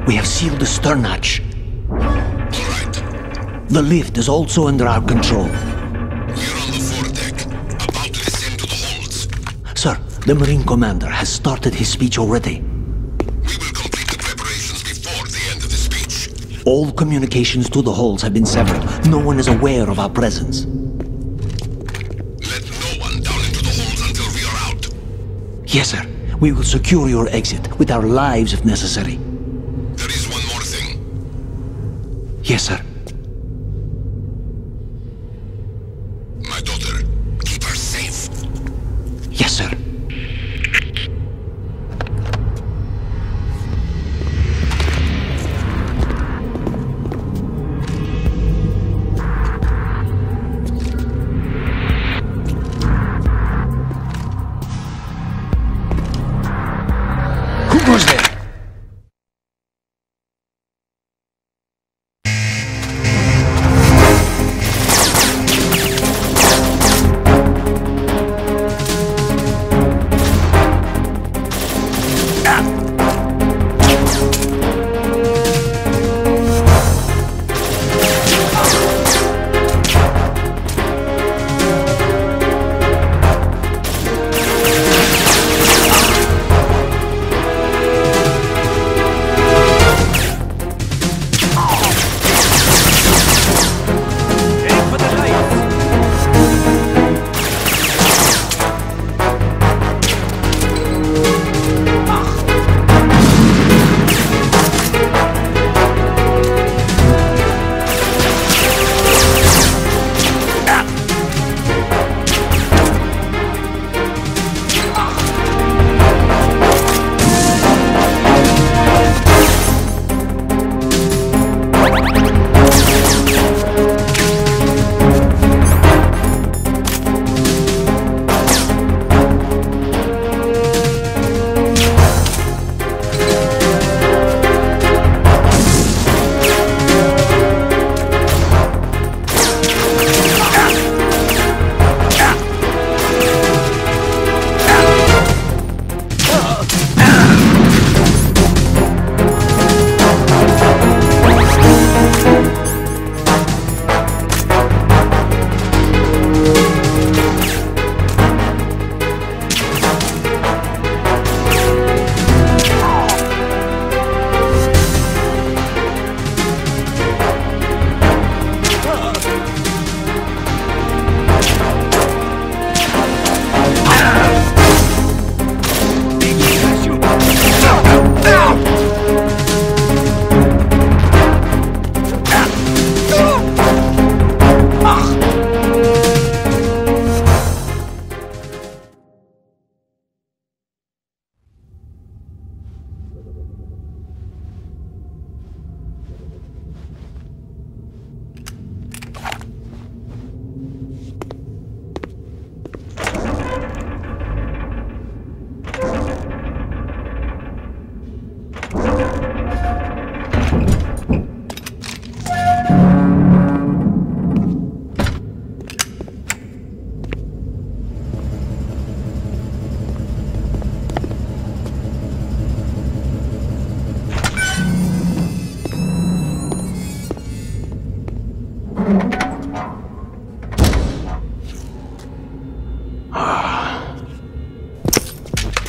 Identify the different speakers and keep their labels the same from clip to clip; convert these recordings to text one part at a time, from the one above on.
Speaker 1: We have sealed the stern hatch.
Speaker 2: All right.
Speaker 1: The lift is also under our control.
Speaker 2: We're on the foredeck, about to descend to the holds.
Speaker 1: Sir, the Marine Commander has started his speech already.
Speaker 2: We will complete the preparations before the end of the speech.
Speaker 1: All communications to the holds have been severed. No one is aware of our presence.
Speaker 2: Let no one down into the holds until we are out.
Speaker 1: Yes, sir. We will secure your exit, with our lives if necessary.
Speaker 2: There is one more thing.
Speaker 1: Yes, sir.
Speaker 2: My daughter, keep her safe.
Speaker 1: Yes, sir. Who goes there?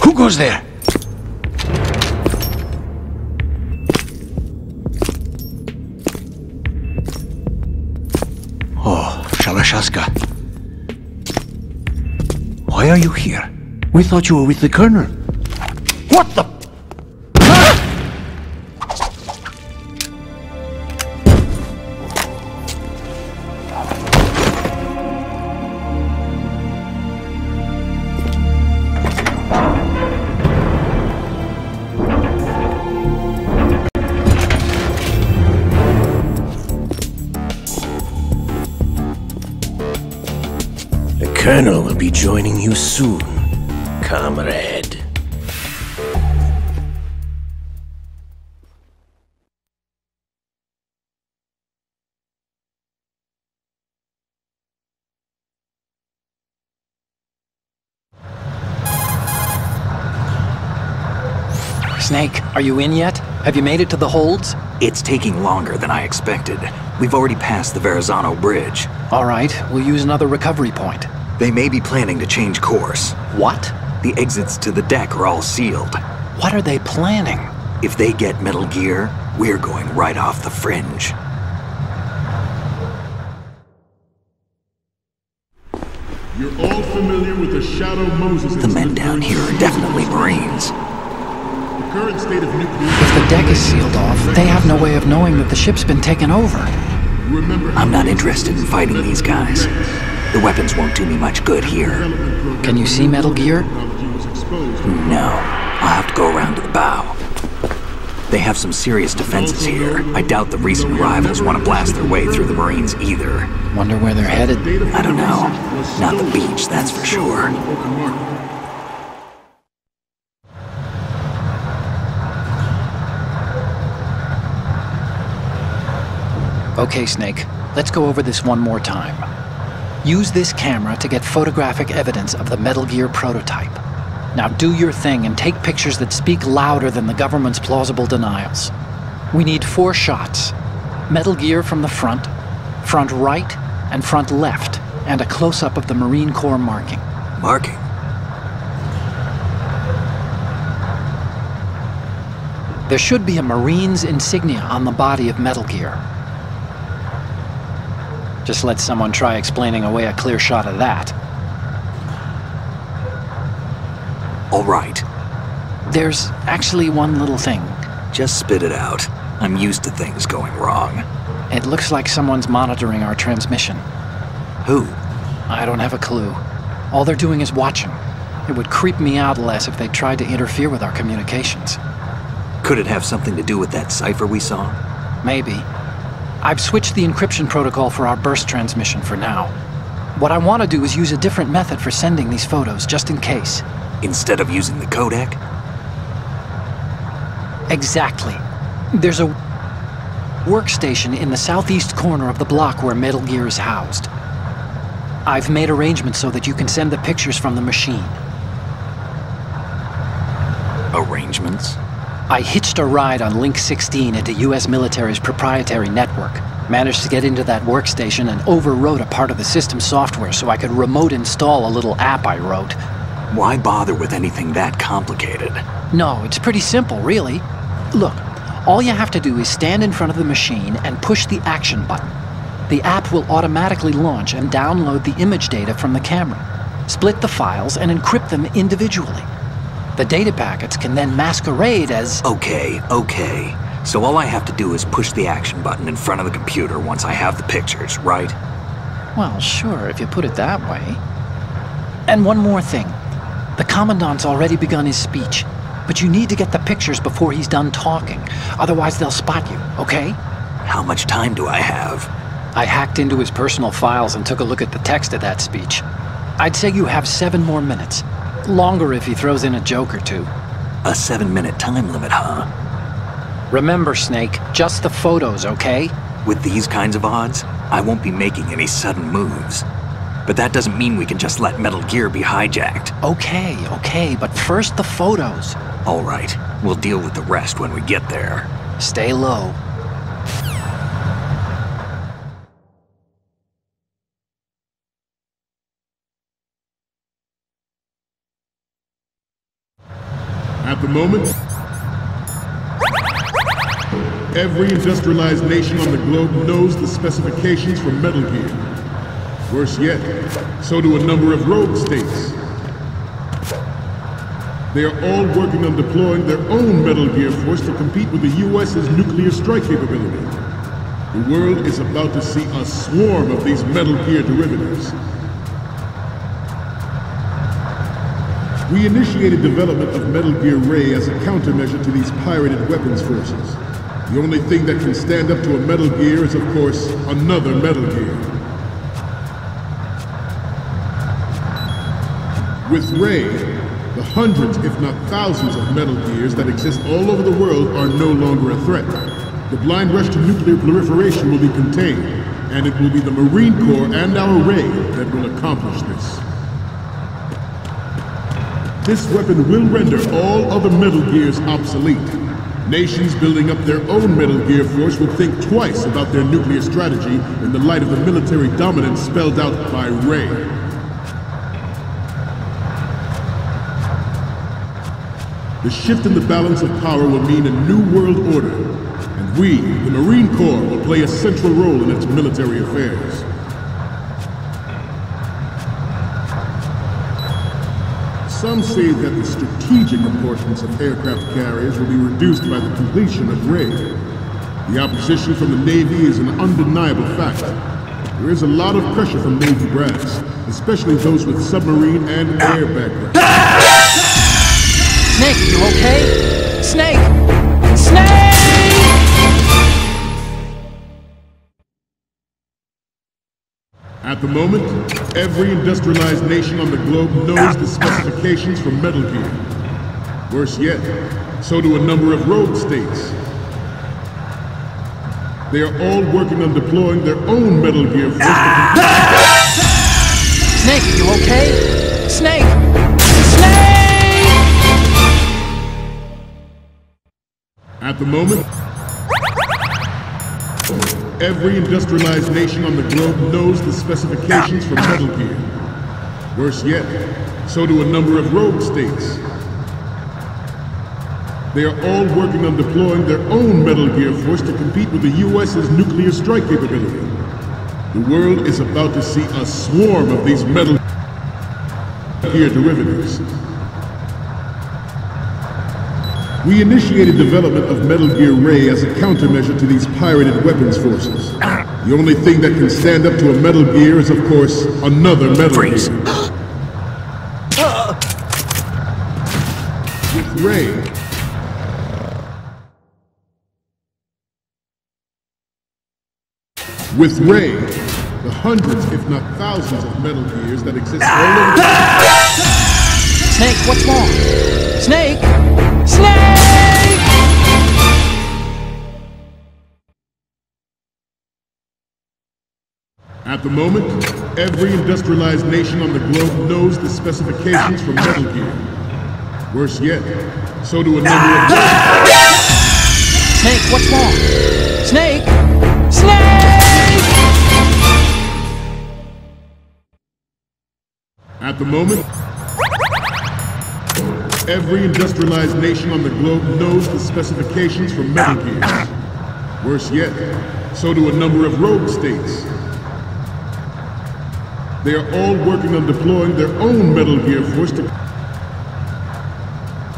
Speaker 1: Who goes there? Oh, Shalashaska. Why are you here? We thought you were with the Colonel. What the...
Speaker 3: The Colonel will be joining you soon, comrade.
Speaker 4: Snake, are you in yet? Have you made it to the holds?
Speaker 1: It's taking longer than I expected. We've already passed the Verrazano Bridge.
Speaker 4: All right, we'll use another recovery point.
Speaker 1: They may be planning to change course.
Speaker 4: What?
Speaker 1: The exits to the deck are all sealed.
Speaker 4: What are they planning?
Speaker 1: If they get Metal Gear, we're going right off the fringe.
Speaker 5: You're all familiar with the Shadow Moses
Speaker 1: The men down here are definitely Marines.
Speaker 5: The current state of nuclear...
Speaker 4: If the deck is sealed off, they have no way of knowing that the ship's been taken over.
Speaker 5: Remember,
Speaker 1: I'm not interested in fighting these guys. The weapons won't do me much good here.
Speaker 4: Can you see Metal Gear?
Speaker 1: No. I'll have to go around to the bow. They have some serious defenses here. I doubt the recent arrivals want to blast their way through the Marines either.
Speaker 4: Wonder where they're headed.
Speaker 1: I don't know. Not the beach, that's for sure.
Speaker 4: Okay, Snake. Let's go over this one more time. Use this camera to get photographic evidence of the Metal Gear prototype. Now do your thing and take pictures that speak louder than the government's plausible denials. We need 4 shots. Metal Gear from the front right, and front left, and a close-up of the Marine Corps marking.
Speaker 1: Marking?
Speaker 4: There should be a Marine's insignia on the body of Metal Gear. Just let someone try explaining away a clear shot of that.
Speaker 1: All right.
Speaker 4: There's actually one little thing.
Speaker 1: Just spit it out. I'm used to things going wrong.
Speaker 4: It looks like someone's monitoring our transmission.
Speaker 1: Who?
Speaker 4: I don't have a clue. All they're doing is watching. It would creep me out less if they tried to interfere with our communications.
Speaker 1: Could it have something to do with that cipher we saw?
Speaker 4: Maybe. I've switched the encryption protocol for our burst transmission for now. What I want to do is use a different method for sending these photos, just in case.
Speaker 1: Instead of using the codec?
Speaker 4: Exactly. There's a workstation in the southeast corner of the block where Metal Gear is housed. I've made arrangements so that you can send the pictures from the machine.
Speaker 1: Arrangements?
Speaker 4: I hitched a ride on Link 16 into US military's proprietary network. Managed to get into that workstation and overwrote a part of the system software so I could remote install a little app I wrote.
Speaker 1: Why bother with anything that complicated?
Speaker 4: No, it's pretty simple, really. Look, all you have to do is stand in front of the machine and push the action button. The app will automatically launch and download the image data from the camera, split the files, and encrypt them individually. The data packets can then masquerade as...
Speaker 1: Okay. So all I have to do is push the action button in front of the computer once I have the pictures, right?
Speaker 4: Well, sure, if you put it that way. And one more thing. The Commandant's already begun his speech, but you need to get the pictures before he's done talking. Otherwise they'll spot you, okay?
Speaker 1: How much time do I have?
Speaker 4: I hacked into his personal files and took a look at the text of that speech. I'd say you have 7 more minutes. Longer if he throws in a joke or two.
Speaker 1: A 7-minute time limit, huh?
Speaker 4: Remember, Snake, just the photos, okay?
Speaker 1: With these kinds of odds, I won't be making any sudden moves. But that doesn't mean we can just let Metal Gear be hijacked.
Speaker 4: Okay, but first the photos.
Speaker 1: All right, we'll deal with the rest when we get there.
Speaker 4: Stay low.
Speaker 5: At the moment, every industrialized nation on the globe knows the specifications for Metal Gear. Worse yet, so do a number of rogue states. They are all working on deploying their own Metal Gear force to compete with the US's nuclear strike capability. The world is about to see a swarm of these Metal Gear derivatives. We initiated development of Metal Gear Ray as a countermeasure to these pirated weapons forces. The only thing that can stand up to a Metal Gear is, of course, another Metal Gear. With Ray, the hundreds, if not thousands, of Metal Gears that exist all over the world are no longer a threat. The blind rush to nuclear proliferation will be contained, and it will be the Marine Corps and our Ray that will accomplish this. This weapon will render all other Metal Gears obsolete. Nations building up their own Metal Gear force will think twice about their nuclear strategy in the light of the military dominance spelled out by Ray. The shift in the balance of power will mean a new world order, and we, the Marine Corps, will play a central role in its military affairs. Some say that the strategic importance of aircraft carriers will be reduced by the completion of Ray. The opposition from the Navy is an undeniable fact. There is a lot of pressure from Navy brass, especially those with submarine and air backgrounds.
Speaker 4: Snake, you okay? Snake! Snake!
Speaker 5: At the moment, every industrialized nation on the globe knows the specifications for Metal Gear. Worse yet, so do a number of rogue states. They are all working on deploying their own Metal Gear force to
Speaker 4: Snake, you okay? Snake! Snake!
Speaker 5: At the moment, every industrialized nation on the globe knows the specifications for Metal Gear. Worse yet, so do a number of rogue states. They are all working on deploying their own Metal Gear force to compete with the US's nuclear strike capability. The world is about to see a swarm of these Metal Gear derivatives. We initiated development of Metal Gear Ray as a countermeasure to these pirated weapons forces. The only thing that can stand up to a Metal Gear is, of course, another Metal Gear. With Ray, the hundreds, if not thousands, of Metal Gears that exist all over the...
Speaker 4: Snake, what's wrong? Snake! Snake!
Speaker 5: At the moment, every industrialized nation on the globe knows the specifications for Metal Gear. Worse yet, so do a number of...
Speaker 4: Snake, what's wrong? Snake! Snake!
Speaker 5: At the moment, every industrialized nation on the globe knows the specifications for Metal Gear. Worse yet, so do a number of rogue states. They are all working on deploying their own Metal Gear force to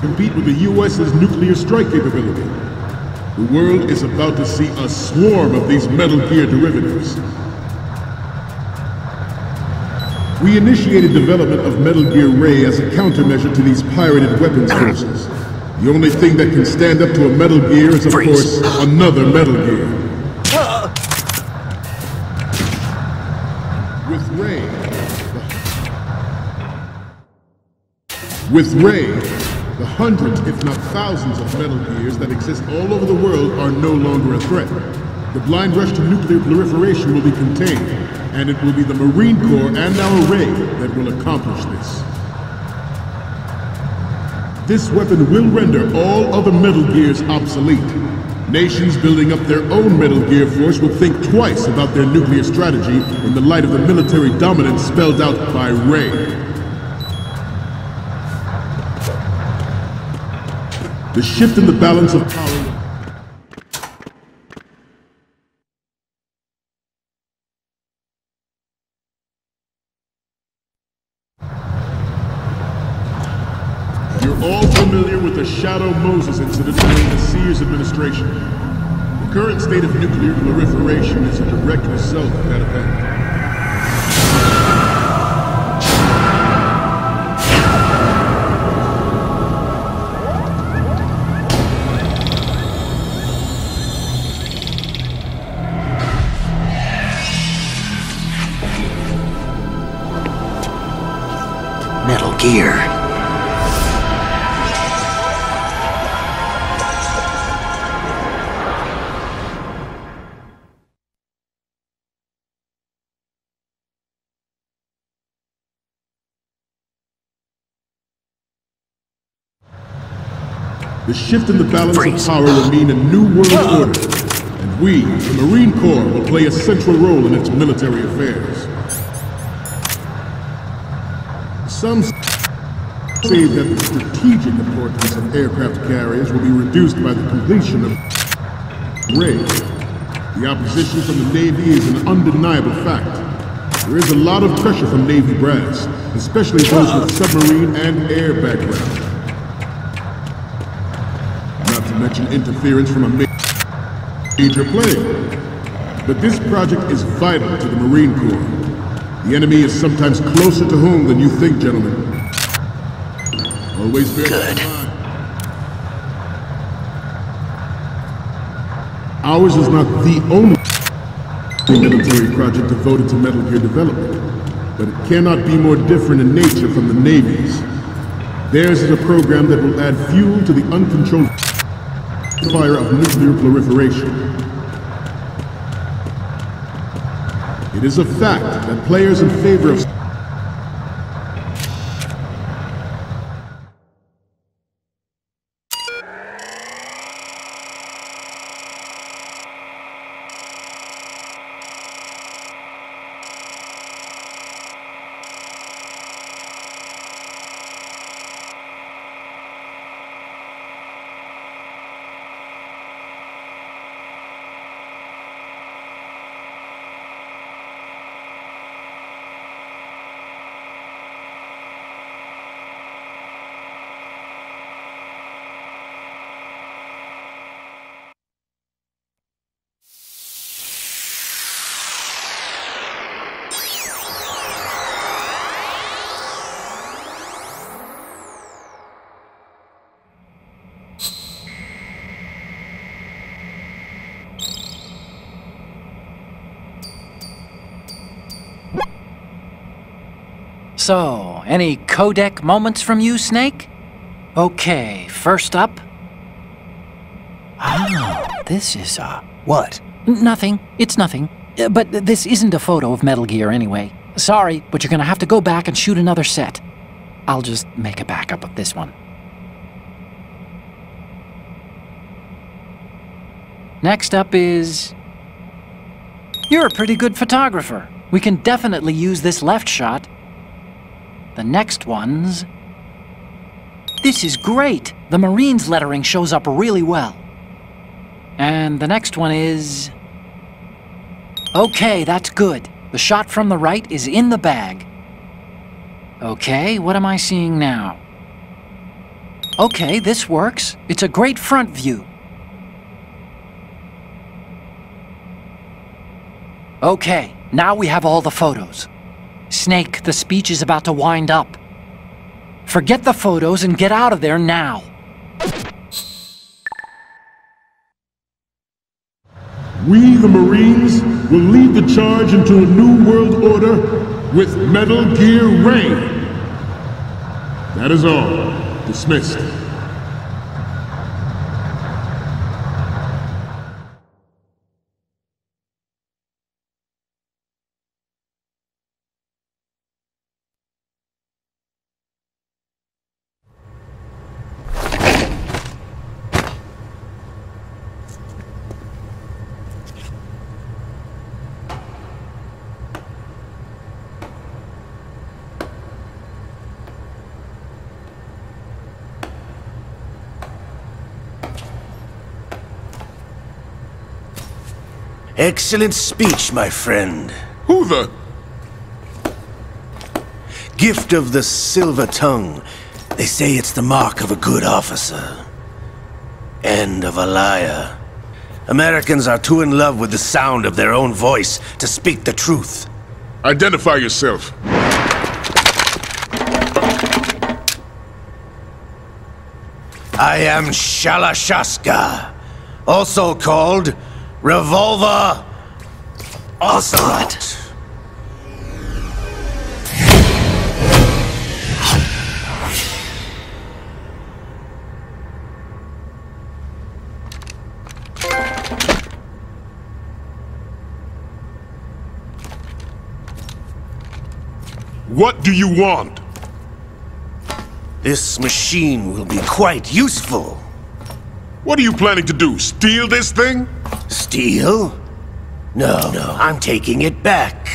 Speaker 5: compete with the US's nuclear strike capability. The world is about to see a swarm of these Metal Gear derivatives. We initiated development of Metal Gear Ray as a countermeasure to these pirated weapons forces. The only thing that can stand up to a Metal Gear is, of course, another Metal Gear. With Ray, the hundreds, if not thousands, of Metal Gears that exist all over the world are no longer a threat. The blind rush to nuclear proliferation will be contained, and it will be the Marine Corps and our Ray that will accomplish this. This weapon will render all other Metal Gears obsolete. Nations building up their own Metal Gear force will think twice about their nuclear strategy in the light of the military dominance spelled out by Ray. The shift in the balance of power. You're all familiar with the Shadow Moses incident during the Sears administration. The current state of nuclear proliferation is a direct result of that event.
Speaker 1: Metal Gear.
Speaker 5: The shift in the balance
Speaker 1: Freeze.
Speaker 5: of power will mean a new world order, and we, the Marine Corps, will play a central role in its military affairs. Some say that the strategic importance of aircraft carriers will be reduced by the completion of Ray. The opposition from the Navy is an undeniable fact. There is a lot of pressure from Navy brass, especially those with submarine and air background. Not to mention interference from a major player. But this project is vital to the Marine Corps. The enemy is sometimes closer to home than you think, gentlemen. Always bear that in mind. Ours is not the only military project devoted to Metal Gear development, but it cannot be more different in nature from the Navy's. Theirs is a program that will add fuel to the uncontrolled fire of nuclear proliferation. It is a fact that players in favor of
Speaker 4: So, any codec moments from you, Snake? Okay, first up. Ah, this is,
Speaker 3: What?
Speaker 4: nothing. It's nothing. But this isn't a photo of Metal Gear anyway. Sorry, but you're gonna have to go back and shoot another set. I'll just make a backup of this one. Next up is... You're a pretty good photographer. We can definitely use this left shot. The next one's... This is great! The Marines lettering shows up really well. And the next one is... Okay, that's good. The shot from the right is in the bag. Okay, what am I seeing now? Okay, this works. It's a great front view. Okay, now we have all the photos. Snake, the speech is about to wind up. Forget the photos and get out of there now.
Speaker 5: we, the Marines, will lead the charge into a new world order with Metal Gear Ray. That is all. Dismissed.
Speaker 3: Excellent speech, my friend.
Speaker 2: Who the...
Speaker 3: Gift of the silver tongue. They say it's the mark of a good officer. And of a liar. Americans are too in love with the sound of their own voice to speak the truth.
Speaker 2: Identify yourself.
Speaker 3: I am Shalashaska, also called Revolver Ocelot.
Speaker 2: What do you want?
Speaker 3: This machine will be quite useful.
Speaker 2: What are you planning to do? Steal this thing?
Speaker 3: Steal? No, I'm taking it back.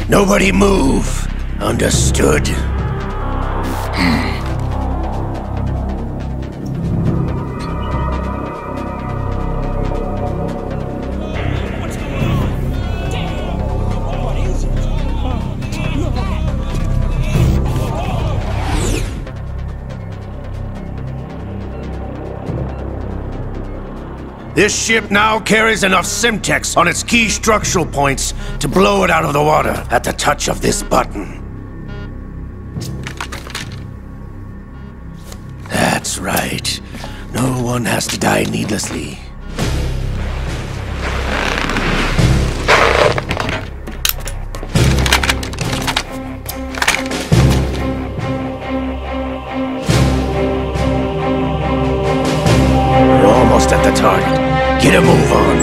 Speaker 3: Nobody move. Understood? This ship now carries enough Simtex on its key structural points to blow it out of the water at the touch of this button. That's right. No one has to die needlessly. We're almost at the target. Get a move on.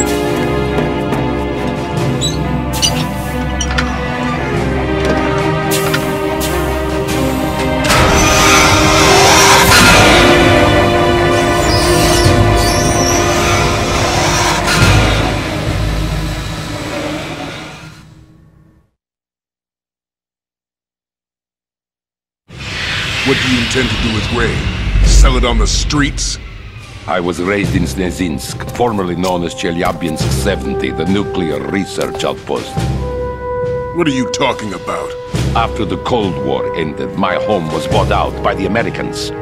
Speaker 2: What do you intend to do with Ray? Sell it on the streets?
Speaker 6: I was raised in Snezinsk, formerly known as Chelyabinsk 70, the nuclear research outpost.
Speaker 2: What are you talking about?
Speaker 6: After the Cold War ended, my home was bought out by the Americans.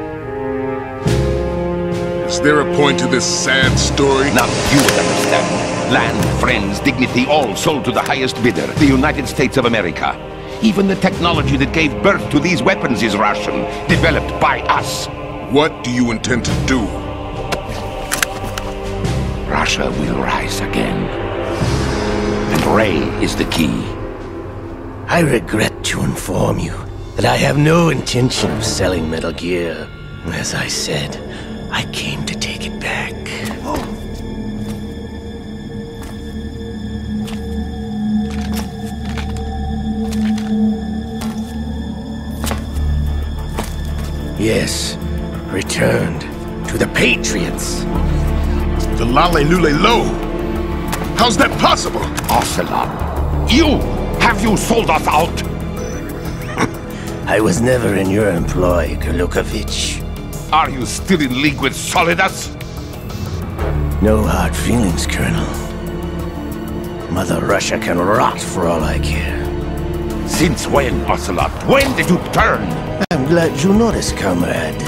Speaker 2: Is there a point to this sad story?
Speaker 6: None you would understand. Land, friends, dignity, all sold to the highest bidder, the United States of America. Even the technology that gave birth to these weapons is Russian, developed by us.
Speaker 2: What do you intend to do?
Speaker 6: Russia will rise again. And Ray is the key.
Speaker 3: I regret to inform you that I have no intention of selling Metal Gear. As I said, I came to take it back. Yes, returned to the Patriots.
Speaker 2: The Lale Lule Lo! How's that possible?
Speaker 6: Ocelot, have you sold us out?
Speaker 3: I was never in your employ, Kurlukovich.
Speaker 6: Are you still in league with Solidus?
Speaker 3: No hard feelings, Colonel. Mother Russia can rot for all I care.
Speaker 6: Since when, Ocelot? When did you turn?
Speaker 3: I'm glad you noticed, comrade.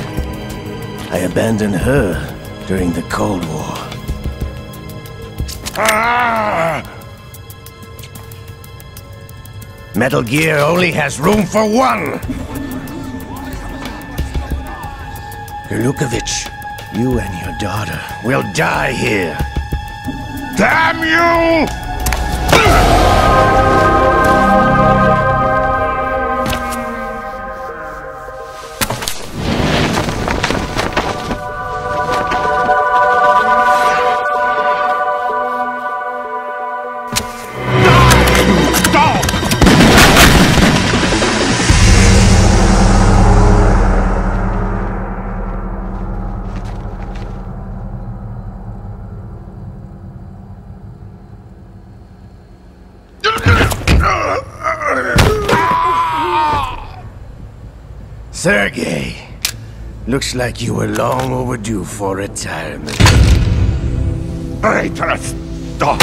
Speaker 3: I abandoned her during the Cold War. Metal Gear only has room for one! Kurlukovich, you and your daughter will die here.
Speaker 6: Damn you!
Speaker 3: Sergei, looks like you were long overdue for retirement.
Speaker 6: Traitorous dog!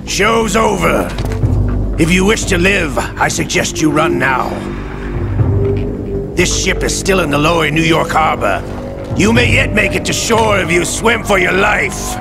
Speaker 3: Show's over. If you wish to live, I suggest you run now. This ship is still in the lower New York harbor. You may yet make it to shore if you swim for your life.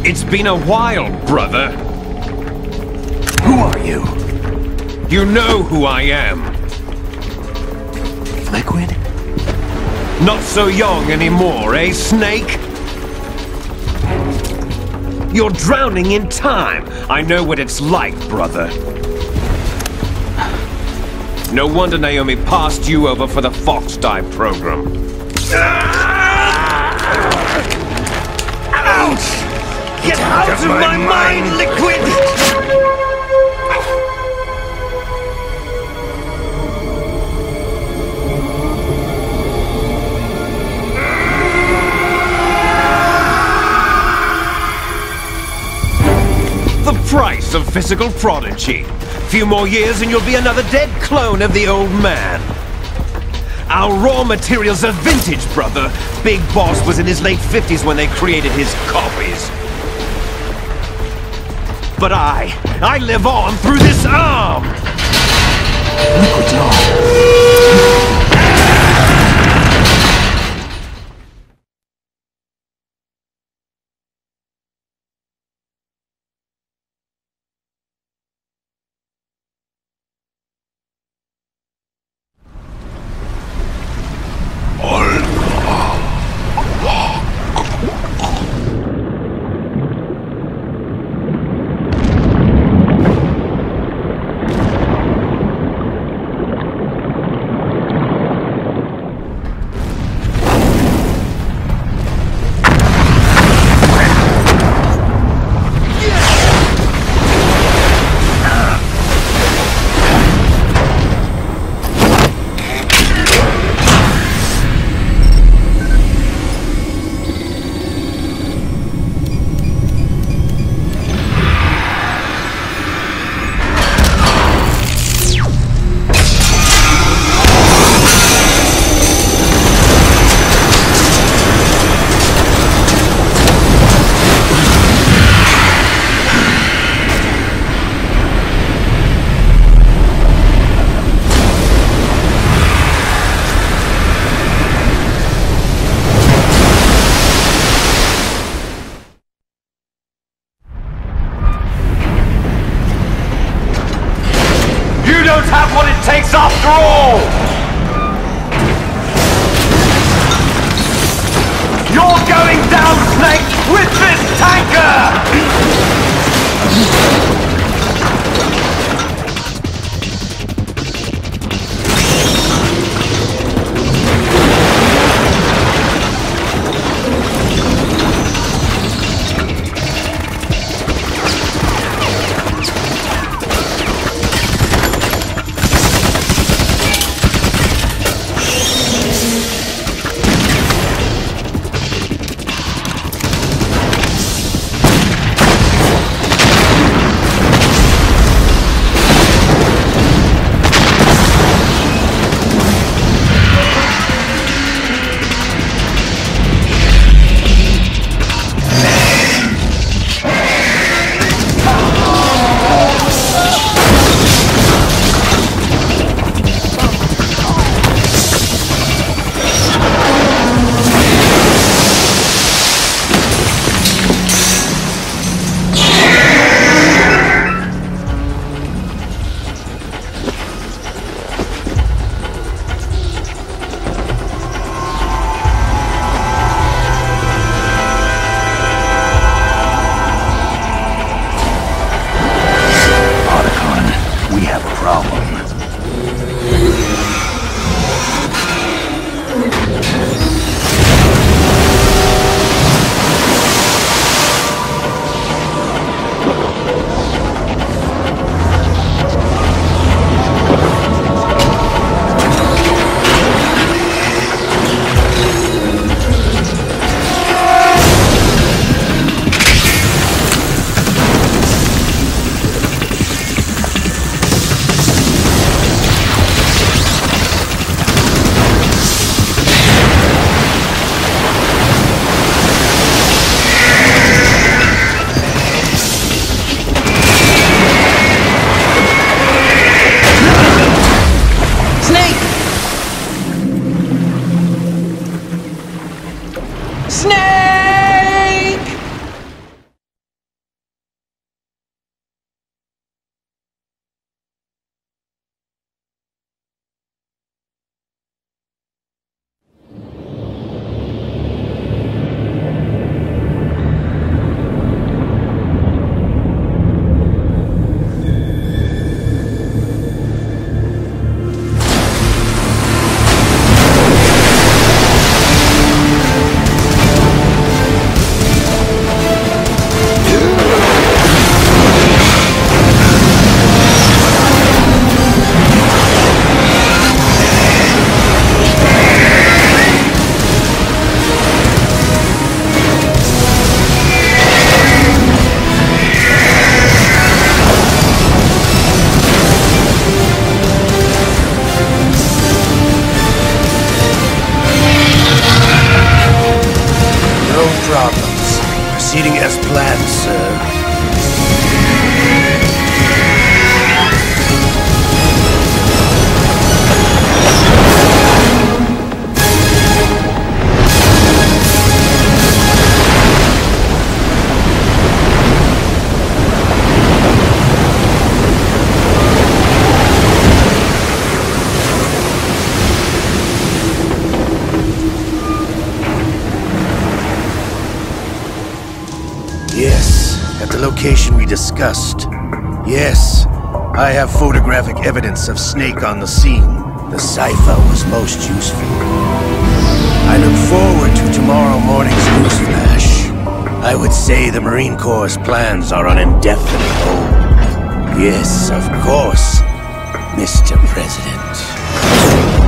Speaker 6: It's been a while, brother.
Speaker 1: Who are you?
Speaker 6: You know who I am.
Speaker 1: Liquid?
Speaker 6: Not so young anymore, eh, Snake? You're drowning in time. I know what it's like, brother. No wonder Naomi passed you over for the Fox Dive program. Ouch! Get out of my mind, Liquid! The price of physical prodigy. Few more years and you'll be another dead clone of the old man. Our raw materials are vintage, brother. Big Boss was in his late 50s when they created his copies. But I live on through this arm!
Speaker 1: Liquid's on.
Speaker 6: Have what it takes after all! You're going down, Snake, with this tanker!
Speaker 3: as planned, sir. Yes, at the location we discussed. Yes, I have photographic evidence of Snake on the scene. The cipher was most useful. I look forward to tomorrow morning's newsflash. I would say the Marine Corps' plans are on indefinite hold. Yes, of course, Mr. President.